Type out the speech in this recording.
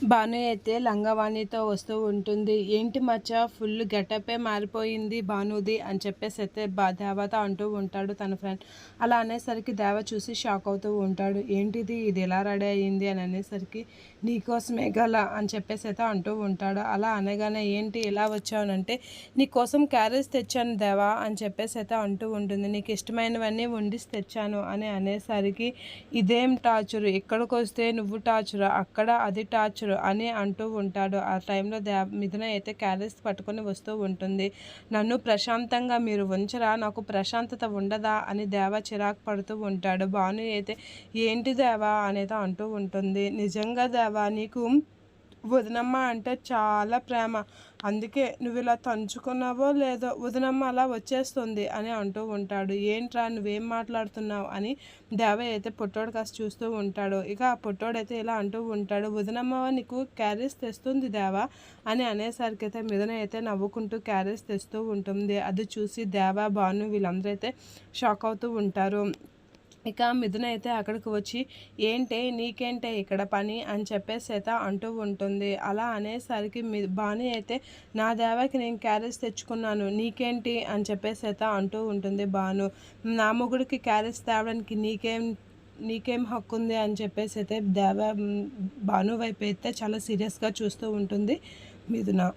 భాను అయితే లంగావాణితో వస్తూ ఉంటుంది. ఏంటి మచ్చా ఫుల్ గెటప్పే మారిపోయింది భానుది అని చెప్పేసి అయితే దేవత అంటూ ఉంటాడు తన ఫ్రెండ్. అలా అనేసరికి దేవ చూసి షాక్ అవుతూ ఉంటాడు. ఏంటిది ఇది ఎలా రెడీ అయ్యింది అని అనేసరికి నీకోసమే గల అని చెప్పేసి అయితే అంటూ ఉంటాడు. అలా అనగానే ఏంటి ఇలా వచ్చావనంటే నీకోసం క్యారేజ్ తెచ్చాను దేవా అని చెప్పేసి అయితే అంటూ ఉంటుంది. నీకు ఇష్టమైనవన్నీ వండిసి తెచ్చాను అని అనేసరికి ఇదేం టార్చరు, ఇక్కడికి వస్తే నువ్వు టార్చరు, అక్కడ అది టార్చరు అని అంటూ ఉంటాడు. ఆ టైంలో మిథున అయితే క్యారేజ్ పట్టుకొని వస్తూ ఉంటుంది. నన్ను ప్రశాంతంగా మీరు ఉంచరా, నాకు ప్రశాంతత ఉండదా అని దేవ చిరాకు పడుతూ ఉంటాడు. భాను అయితే ఏంటి దేవా అనేది అంటూ ఉంటుంది. నిజంగా దేవా నీకు వదినమ్మ అంటే చాలా ప్రేమ, అందుకే నువ్వు ఇలా తంచుకున్నావో లేదో వదినమ్మ అలా వచ్చేస్తుంది అని అంటూ ఉంటాడు. ఏంట్రా నువ్వేం మాట్లాడుతున్నావు అని దేవ అయితే పుట్టోడు కాస్త చూస్తూ ఉంటాడు. ఇక ఆ పుట్టోడైతే ఇలా అంటూ ఉంటాడు, వదినమ్మ నీకు క్యారేజ్ తెస్తుంది దేవా అని అనేసరికి అయితే మిథున అయితే నవ్వుకుంటూ క్యారేజ్ తెస్తూ ఉంటుంది. అది చూసి దేవ భాను వీళ్ళందరూ అయితే షాక్ అవుతూ ఉంటారు. ఇక మిథున అయితే అక్కడికి వచ్చి ఏంటే నీకేంటే ఇక్కడ పని అని చెప్పేసి అయితే అంటూ ఉంటుంది. అలా అనేసరికి భాను అయితే నా దేవాకి నేను క్యారేజ్ తెచ్చుకున్నాను నీకేంటి అని చెప్పేసి అయితే అంటూ ఉంటుంది భాను. నా మొగుడికి క్యారేజ్ తేవడానికి నీకేం హక్కు ఉంది అని చెప్పేసి అయితే భాను వైపు అయితే చాలా సీరియస్గా చూస్తూ ఉంటుంది మిథున.